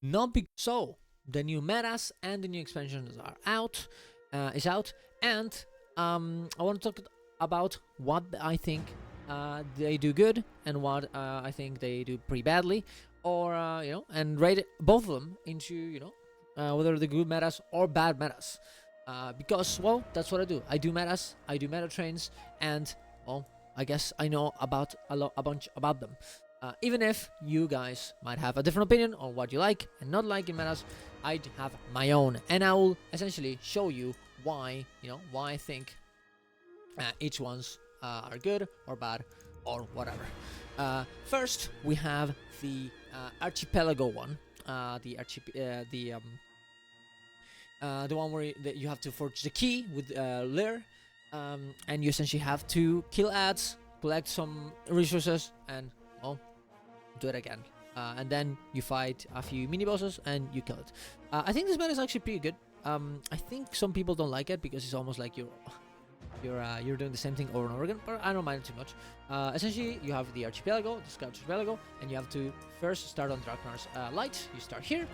Not so the new metas and the new expansions are out, and I want to talk about what I think they do good and what I think they do pretty badly, or and rate both of them into whether they're good metas or bad metas. Because well, that's what I do. I do metas, I do meta trains, and well, I guess I know about a bunch about them. Even if you guys might have a different opinion on what you like and not like in metas, I have my own, and I will essentially show you why I think each ones are good or bad or whatever. First, we have the Archipelago one, the one where you have to forge the key with Lyr, and you essentially have to kill ads, collect some resources, and well, do it again. And then you fight a few mini bosses and you kill it. I think this meta is actually pretty good. I think some people don't like it because it's almost like you're doing the same thing over and over again, but I don't mind it too much. Essentially, you have the Archipelago, the Scout Archipelago, and you have to first start on Dragnar's Light. You start here.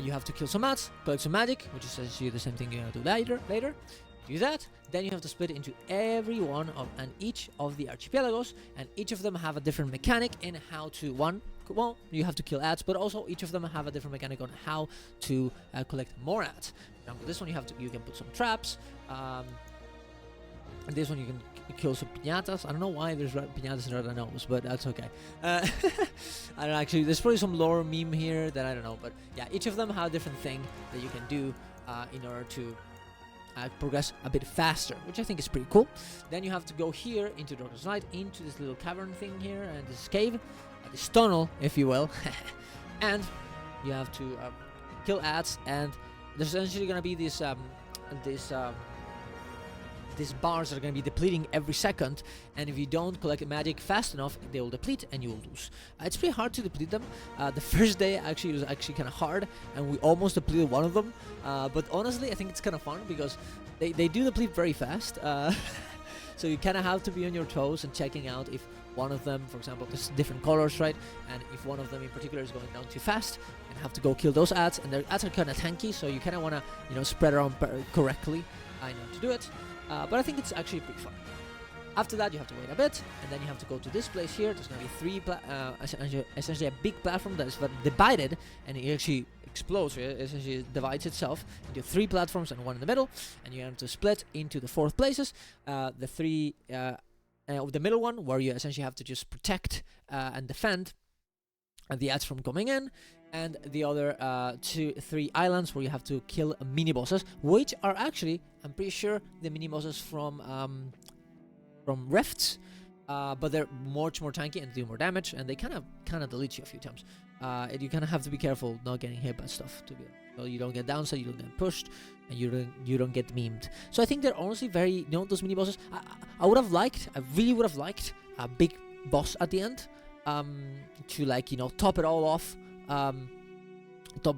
You have to kill some ads, collect some magic, which is essentially the same thing you're gonna do later. Do that, then you have to split into every one of and each of the archipelagos, and each of them have a different mechanic in how to you have to kill ads, but also each of them have a different mechanic on how to collect more ads. Now, this one you can put some traps. And this one you can kill some piñatas. I don't know why there's piñatas in Red Nose, but that's okay. I don't know, actually, there's probably some lore meme here that I don't know, but yeah, each of them have a different thing that you can do in order to progress a bit faster, which I think is pretty cool. Then you have to go here into Dragnar's Light, into this little cavern thing here, and this cave, this tunnel, if you will, and you have to kill ads, and there's essentially gonna be these bars that are going to be depleting every second, and if you don't collect magic fast enough, they will deplete and you will lose. It's pretty hard to deplete them. The first day actually was actually kind of hard, and we almost depleted one of them, but honestly I think it's kind of fun because they do deplete very fast, so you kind of have to be on your toes and checking out if one of them, for example, there's different colors, right, and if one of them in particular is going down too fast, and have to go kill those ads, and their ads are kind of tanky, so you kind of want to spread around correctly to do it. But I think it's actually pretty fun. After that, you have to wait a bit, and then you have to go to this place here. There's going to be essentially a big platform that is divided, and it actually explodes. It essentially divides itself into 3 platforms and 1 in the middle, and you have to split into the 4 places. The 3 of the middle one, where you essentially have to just protect and defend the ads from coming in, and the other 3 islands where you have to kill mini bosses, which are actually, I'm pretty sure, the mini bosses from Rifts, but they're much more tanky and do more damage, and they kind of delete you a few times. And you kind of have to be careful not getting hit by stuff so you don't get downside, you don't get pushed, and you don't get memed. So I think they're honestly very, those mini bosses. I really would have liked a big boss at the end, to top it all off, top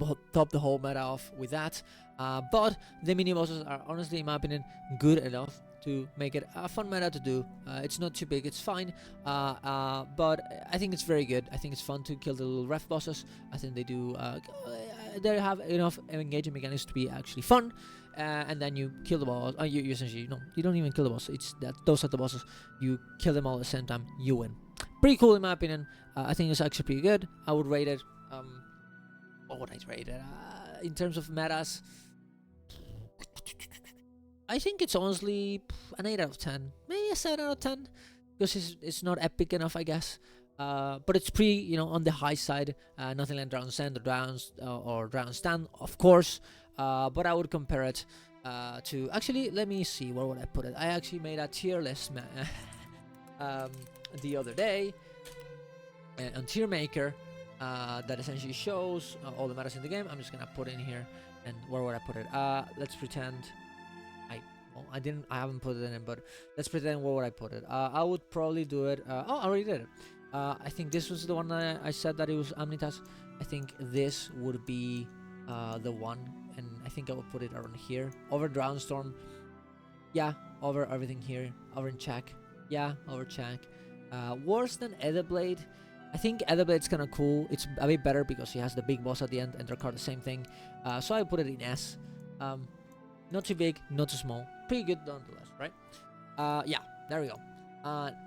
the whole meta off with that. But the mini bosses are honestly, in my opinion, good enough to make it a fun meta to do. It's not too big, it's fine, but I think it's very good. I think it's fun to kill the little ref bosses. I think they do they have enough engaging mechanics to be actually fun. And then you kill the boss. You essentially you don't even kill the boss. It's that those are the bosses. You kill them all at the same time. You win. Pretty cool in my opinion. I think it's actually pretty good. I would rate it. What would I rate it? In terms of metas, I think it's honestly an 8 out of 10, maybe a 7 out of 10, because it's not epic enough, I guess. But it's pretty, on the high side. Nothing like Drown Sand or Drown Stand, of course. But I would compare it to, actually, let me see, where would I put it? I actually made a tier list the other day on Tier Maker that essentially shows all the metas in the game. I'm just gonna put in here, and where would I put it? Let's pretend I haven't put it in, but let's pretend where would I put it? I would probably do it. I already did it. I think this was the one that I said that it was Amnitas. I think this would be the one, and I think I would put it around here. Over Drownstorm, yeah. Over everything here. Over in Check, yeah. Over Check. Worse than Edablade, I think Etherblade's kind of cool. It's a bit better because he has the big boss at the end, and Drakkar the same thing. So I put it in S. Not too big, not too small. Pretty good nonetheless, right? Yeah, there we go.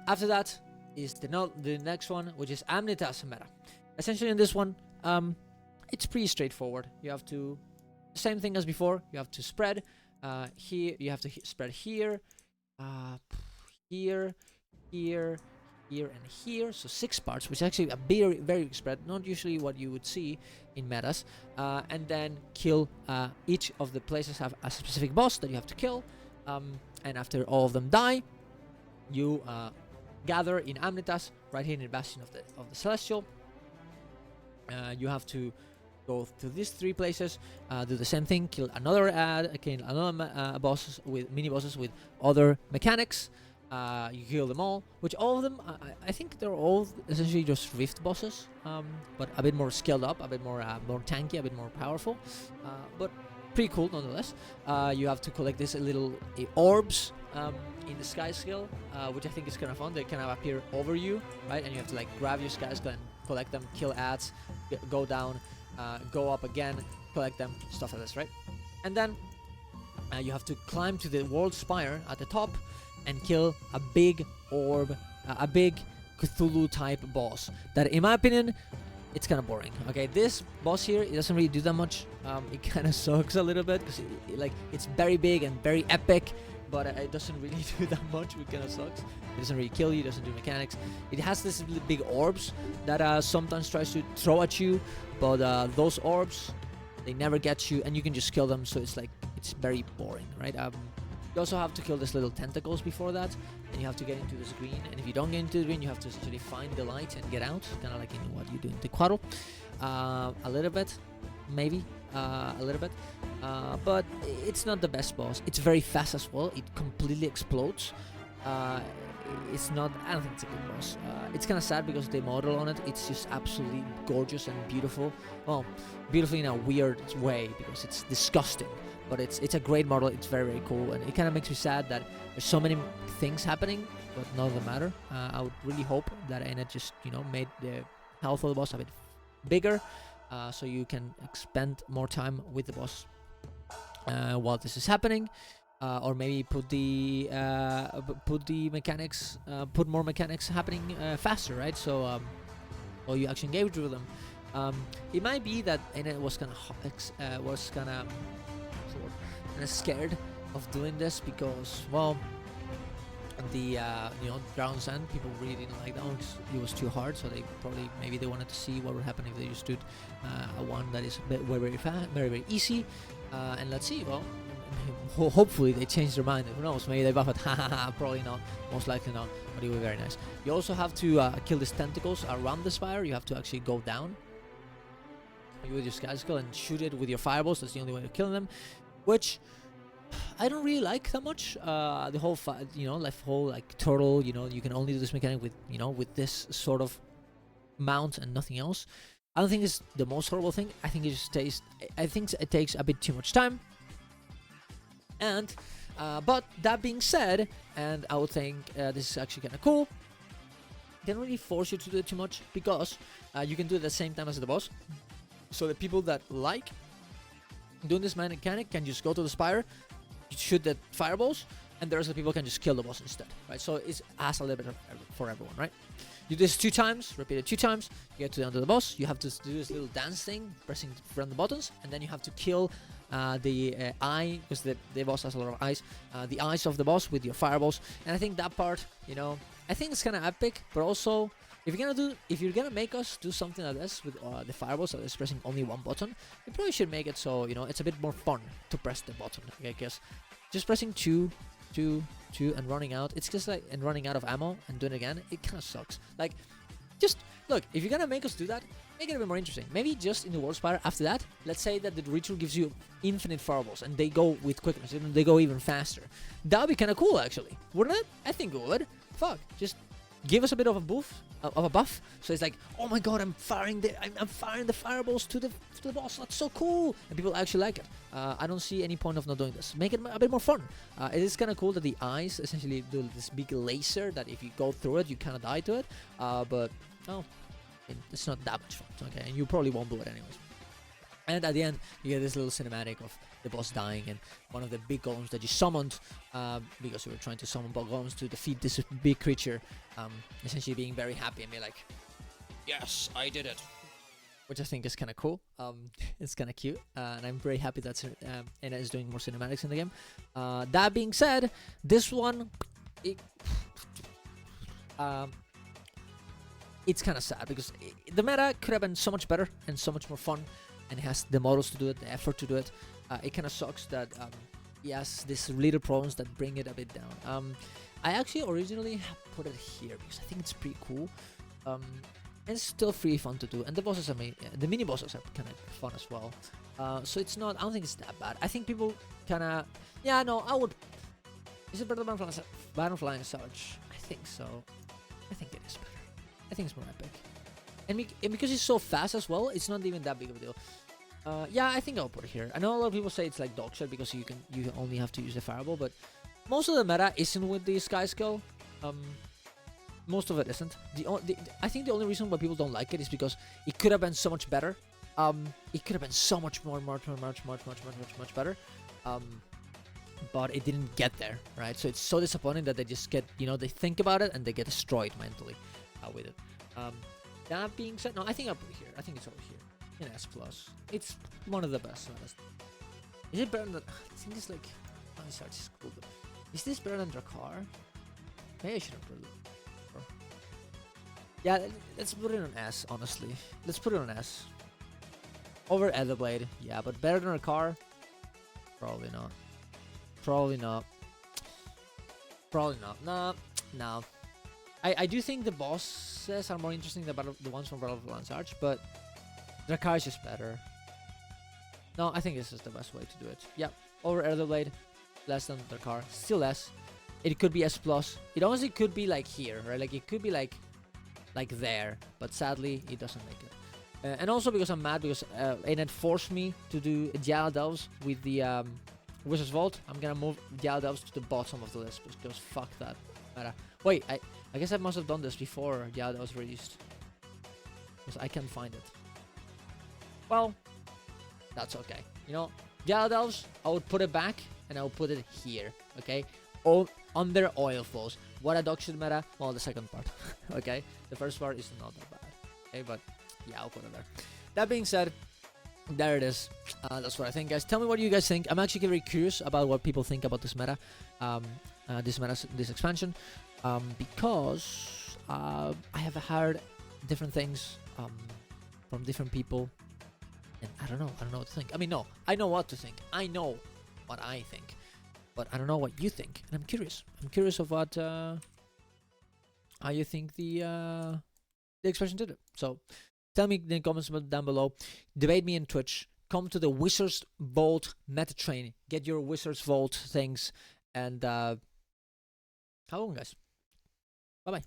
After that is the next one, which is Amnitas Meta. Essentially in this one, it's pretty straightforward. You have to, same thing as before, you have to spread here, you have to spread here, here, here, here, and here. So 6 parts, which is actually a very, very big spread, not usually what you would see in metas. And then kill each of the places have a specific boss that you have to kill. And after all of them die, you gather in Amnitas, right here in the Bastion of the Celestial. You have to go to these 3 places, do the same thing, kill another bosses with mini bosses with other mechanics. You kill them all, which all of them, I think they're all essentially just Rift bosses, but a bit more scaled up, a bit more tanky, a bit more powerful, but pretty cool nonetheless. You have to collect these little orbs in the Sky Skill, which I think is kind of fun. They kind of appear over you, right? And you have to like grab your Sky Skill and collect them, kill ads, go down, go up again, collect them, stuff like this, right? And then you have to climb to the World Spire at the top and kill a big orb, a big Cthulhu type boss that, in my opinion, it's kind of boring. Okay, this boss here, it doesn't really do that much. It kind of sucks a little bit because it's very big and very epic, but it doesn't really do that much. It kind of sucks. It doesn't really kill you, doesn't do mechanics. It has this big orbs that sometimes tries to throw at you, but those orbs, they never get you, and you can just kill them. So it's very boring, right? You also have to kill these little tentacles before that, and you have to get into this green. And if you don't get into the green, you have to essentially find the light and get out, kind of like in what you do in Tequaro. A little bit, maybe a little bit, but it's not the best boss. It's very fast as well. It completely explodes. It's not. I don't think it's a good boss. It's kind of sad because the model on it, it's just absolutely gorgeous and beautiful. Well, beautiful in a weird way because it's disgusting. But it's a great model. It's very, very cool, and it kind of makes me sad that there's so many things happening, but none of them matter. I would really hope that Ennet just made the health of the boss a bit bigger, so you can spend more time with the boss while this is happening, or maybe put the mechanics, put more mechanics happening faster, right? So or you actually engage with them. It might be that Ennet was kind of scared of doing this because, well, the Drowned Sand, people really didn't like that one because it was too hard, so maybe they wanted to see what would happen if they just did a one that is very, very fast, very, very easy, and let's see. Well, hopefully they change their mind. Who knows, maybe they buff it. Probably not, most likely not, but it would be very nice. You also have to kill these tentacles around the spire. You have to actually go down with your Sky Skull and shoot it with your fireballs. That's the only way of killing them, which I don't really like that much. The whole like turtle, you can only do this mechanic with with this sort of mount and nothing else. I don't think it's the most horrible thing. I think it takes a bit too much time. And but that being said, and I would think this is actually kind of cool. It can't really force you to do it too much because you can do it at the same time as the boss. So the people that like doing this mechanic can just go to the spire, shoot the fireballs, and the rest of the people can just kill the boss instead, right? So it's a little bit for everyone, right? You do this 2 times, repeat it 2 times, you get to the end of the boss, you have to do this little dance thing, pressing run the buttons, and then you have to kill the eye, because the boss has a lot of eyes, the eyes of the boss with your fireballs. And I think that part, I think it's kind of epic, but also if you're gonna make us do something like this with the fireballs that is pressing only 1 button, you probably should make it so it's a bit more fun to press the button. Okay, because just pressing 2 and running out, it's just like, and running out of ammo and doing it again, it kind of sucks. Like, just look, if you're gonna make us do that, make it a bit more interesting. Maybe just in the World Spire after that, let's say that the ritual gives you infinite fireballs and they go with quickness, and they go even faster. That would be kind of cool, actually, wouldn't it? I think it would. Fuck, just give us a bit of a buff, so it's like, oh my god, I'm firing the fireballs to the boss. That's so cool, and people actually like it. I don't see any point of not doing this. Make it a bit more fun. It is kind of cool that the eyes essentially do this big laser that if you go through it, you kind of die to it. But oh, It's not that much fun, okay? And you probably won't do it anyways. And at the end, you get this little cinematic of the boss dying and one of the big golems that you summoned, because you were trying to summon golems to defeat this big creature, essentially being very happy and be like, yes, I did it. Which I think is kind of cool. It's kind of cute, and I'm very happy that Ena is doing more cinematics in the game. That being said, this one, it's kind of sad because the meta could have been so much better and so much more fun, and it has the models to do it, the effort to do it. It kind of sucks that yes, these little problems that bring it a bit down. I actually originally put it here because I think it's pretty cool. And it's still free fun to do, and the bosses are the mini bosses are kind of fun as well. So it's not. I don't think it's that bad. I think people kind of. Yeah, no, I would. Is it better than Battle Flying Sarge? I think so. I think it is better. I think it's more epic, and because it's so fast as well, it's not even that big of a deal. Yeah, I think I'll put it here. I know a lot of people say it's like dog shit because you only have to use the fireball, but most of the meta isn't with the Sky Skull. Most of it isn't. I think the only reason why people don't like it is because it could have been so much better. It could have been so much better. But it didn't get there, right? So it's so disappointing that they just get, they think about it and they get destroyed mentally with it. That being said, no, I think I'll put it here. I think it's over here in S+. It's one of the best, honestly. Is it better than? I think it's like. Oh, this art is cool, but is this better than Drakkar? Maybe I shouldn't put it. Yeah, let's put it on S, honestly. Let's put it on S. Over Etherblade, yeah, but better than Drakkar? Probably not. Probably not. Probably not. No. I do think the bosses are more interesting than the ones from Battle of Lance Arch, but Drakkar is just better. No, I think this is the best way to do it. Yeah, over Etherblade, less than Drakkar, still less. It could be S+. It honestly could be like here, right? Like it could be like there, but sadly it doesn't make it. And also because I'm mad because Anet forced me to do Dial Delves with the Wizard's Vault. I'm gonna move Dial Delves to the bottom of the list because fuck that meta. Wait, I guess I must have done this before Dial Delves released because I can't find it. Well, that's okay. Dial Delves, I would put it back and I would put it here, okay? Under Oil Flows. What a dog shit meta? Well, the second part, okay? The first part is not that bad, okay? But yeah, I'll put it there. That being said, there it is. That's what I think, guys. Tell me what you guys think. I'm actually very curious about what people think about this meta, this expansion, because I have heard different things from different people, and I don't know what to think. I mean, no, I know what to think. I know what I think. But I don't know what you think, and I'm curious. I'm curious of what how you think the expression did it. So tell me in the comments down below. Debate me in Twitch. Come to the Wizards Vault meta train. Get your Wizards Vault things, and how long, guys? Bye bye.